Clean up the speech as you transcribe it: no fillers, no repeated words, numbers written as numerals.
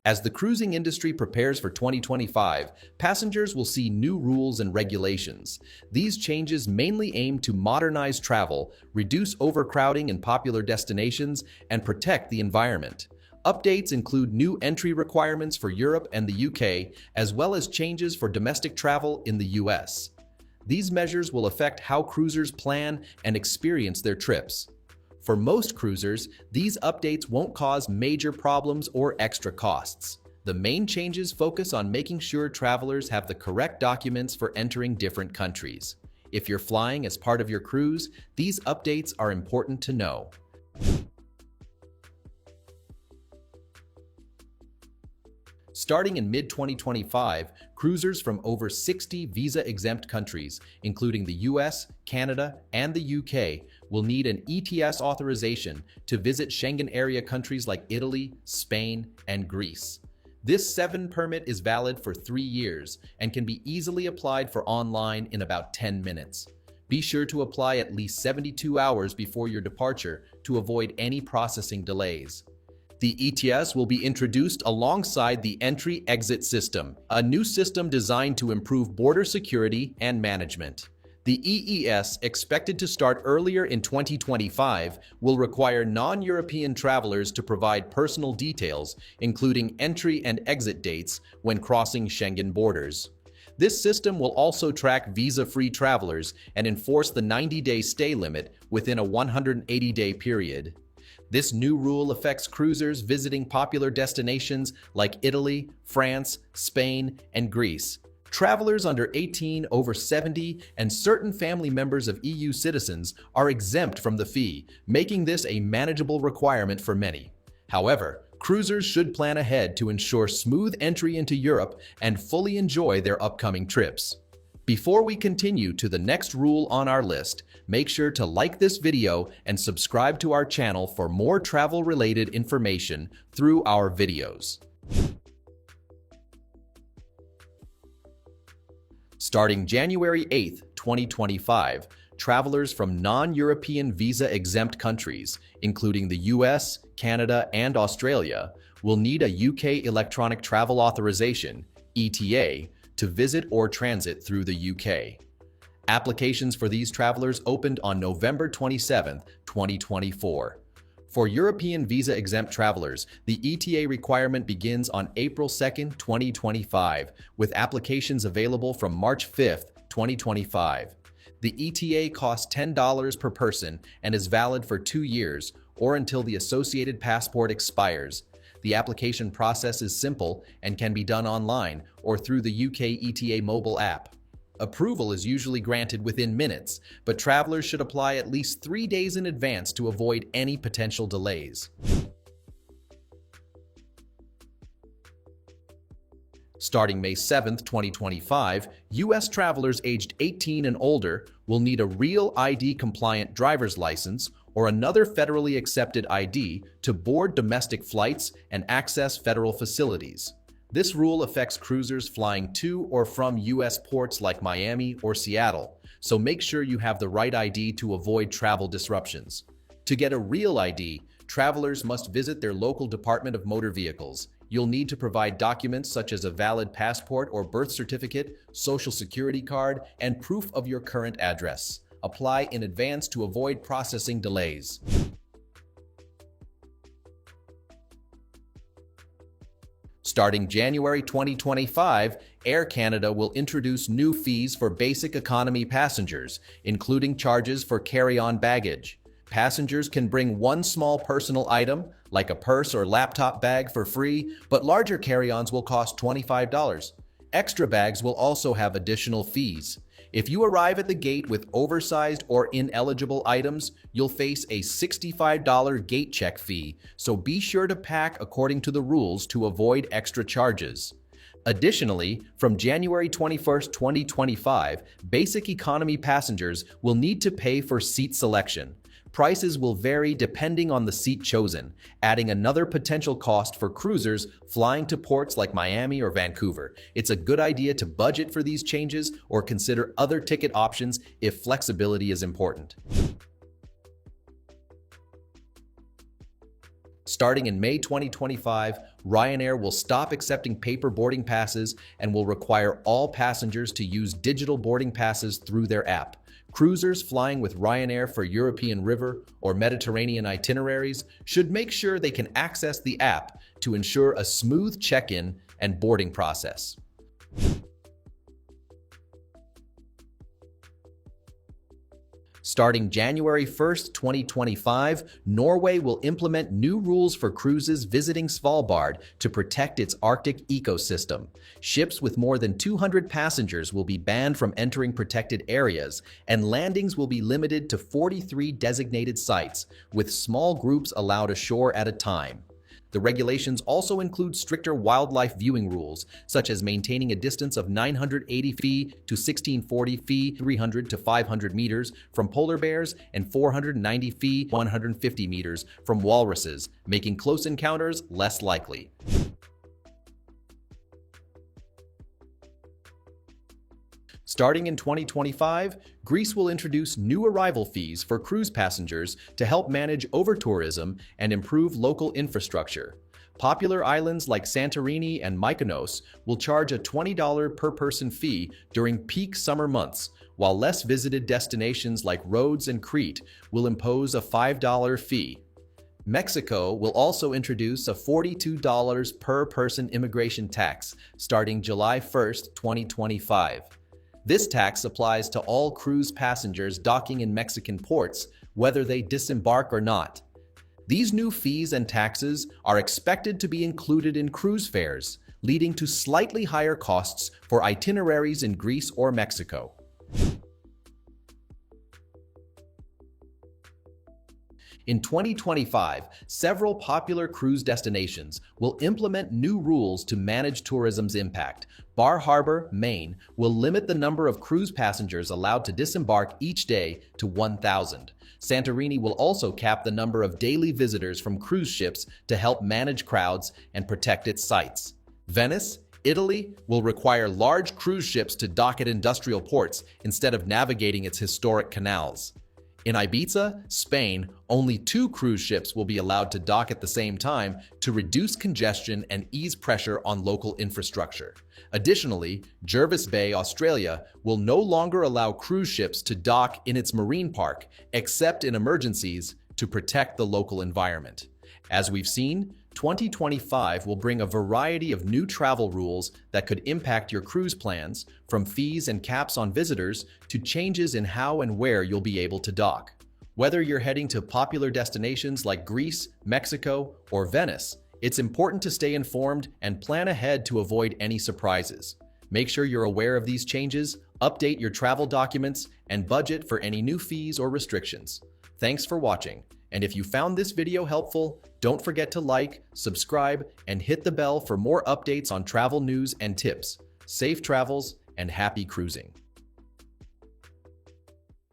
As the cruising industry prepares for 2025, passengers will see new rules and regulations. These changes mainly aim to modernize travel, reduce overcrowding in popular destinations, and protect the environment. Updates include new entry requirements for Europe and the UK, as well as changes for domestic travel in the US. These measures will affect how cruisers plan and experience their trips. For most cruisers, these updates won't cause major problems or extra costs. The main changes focus on making sure travelers have the correct documents for entering different countries. If you're flying as part of your cruise, these updates are important to know. Starting in mid-2025, cruisers from over 60 visa-exempt countries, including the US, Canada, and the UK, will need an ETS authorization to visit Schengen area countries like Italy, Spain, and Greece. This 7 permit is valid for 3 years and can be easily applied for online in about 10 minutes. Be sure to apply at least 72 hours before your departure to avoid any processing delays. The ETS will be introduced alongside the Entry-Exit System, a new system designed to improve border security and management. The EES, expected to start earlier in 2025, will require non-European travelers to provide personal details, including entry and exit dates, when crossing Schengen borders. This system will also track visa-free travelers and enforce the 90-day stay limit within a 180-day period. This new rule affects cruisers visiting popular destinations like Italy, France, Spain, and Greece. Travelers under 18, over 70, and certain family members of EU citizens are exempt from the fee, making this a manageable requirement for many. However, cruisers should plan ahead to ensure smooth entry into Europe and fully enjoy their upcoming trips. Before we continue to the next rule on our list, make sure to like this video and subscribe to our channel for more travel-related information through our videos. Starting January 8, 2025, travelers from non-European visa-exempt countries, including the US, Canada, and Australia, will need a UK Electronic Travel Authorization, ETA, to visit or transit through the UK. Applications for these travelers opened on November 27, 2024. For European visa-exempt travelers, the ETA requirement begins on April 2, 2025, with applications available from March 5, 2025. The ETA costs $10 per person and is valid for 2 years or until the associated passport expires. The application process is simple and can be done online or through the UK ETA mobile app. Approval is usually granted within minutes, but travelers should apply at least 3 days in advance to avoid any potential delays. Starting May 7, 2025, U.S. travelers aged 18 and older will need a real ID-compliant driver's license or another federally accepted ID to board domestic flights and access federal facilities. This rule affects cruisers flying to or from U.S. ports like Miami or Seattle, so make sure you have the right ID to avoid travel disruptions. To get a real ID, travelers must visit their local Department of Motor Vehicles. You'll need to provide documents such as a valid passport or birth certificate, social security card, and proof of your current address. Apply in advance to avoid processing delays. Starting January 2025, Air Canada will introduce new fees for basic economy passengers, including charges for carry-on baggage. Passengers can bring one small personal item, like a purse or laptop bag, for free, but larger carry-ons will cost $25. Extra bags will also have additional fees. If you arrive at the gate with oversized or ineligible items, you'll face a $65 gate check fee, so be sure to pack according to the rules to avoid extra charges. Additionally, from January 21, 2025, basic economy passengers will need to pay for seat selection. Prices will vary depending on the seat chosen, adding another potential cost for cruisers flying to ports like Miami or Vancouver. It's a good idea to budget for these changes or consider other ticket options if flexibility is important. Starting in May 2025, Ryanair will stop accepting paper boarding passes and will require all passengers to use digital boarding passes through their app. Cruisers flying with Ryanair for European river or Mediterranean itineraries should make sure they can access the app to ensure a smooth check-in and boarding process. Starting January 1st, 2025, Norway will implement new rules for cruises visiting Svalbard to protect its Arctic ecosystem. Ships with more than 200 passengers will be banned from entering protected areas, and landings will be limited to 43 designated sites, with small groups allowed ashore at a time. The regulations also include stricter wildlife viewing rules, such as maintaining a distance of 980 feet to 1640 feet, 300 to 500 meters from polar bears, and 490 feet, 150 meters from walruses, making close encounters less likely. Starting in 2025, Greece will introduce new arrival fees for cruise passengers to help manage over-tourism and improve local infrastructure. Popular islands like Santorini and Mykonos will charge a $20 per person fee during peak summer months, while less visited destinations like Rhodes and Crete will impose a $5 fee. Mexico will also introduce a $42 per person immigration tax starting July 1st, 2025. This tax applies to all cruise passengers docking in Mexican ports, whether they disembark or not. These new fees and taxes are expected to be included in cruise fares, leading to slightly higher costs for itineraries in Greece or Mexico. In 2025, several popular cruise destinations will implement new rules to manage tourism's impact. Bar Harbor, Maine, will limit the number of cruise passengers allowed to disembark each day to 1,000. Santorini will also cap the number of daily visitors from cruise ships to help manage crowds and protect its sites. Venice, Italy, will require large cruise ships to dock at industrial ports instead of navigating its historic canals. In Ibiza, Spain, only 2 cruise ships will be allowed to dock at the same time to reduce congestion and ease pressure on local infrastructure. Additionally, Jervis Bay, Australia, will no longer allow cruise ships to dock in its marine park, except in emergencies, to protect the local environment. As we've seen, 2025 will bring a variety of new travel rules that could impact your cruise plans, from fees and caps on visitors to changes in how and where you'll be able to dock. Whether you're heading to popular destinations like Greece, Mexico, or Venice, it's important to stay informed and plan ahead to avoid any surprises. Make sure you're aware of these changes, update your travel documents, and budget for any new fees or restrictions. Thanks for watching. And if you found this video helpful, don't forget to like, subscribe, and hit the bell for more updates on travel news and tips. Safe travels and happy cruising.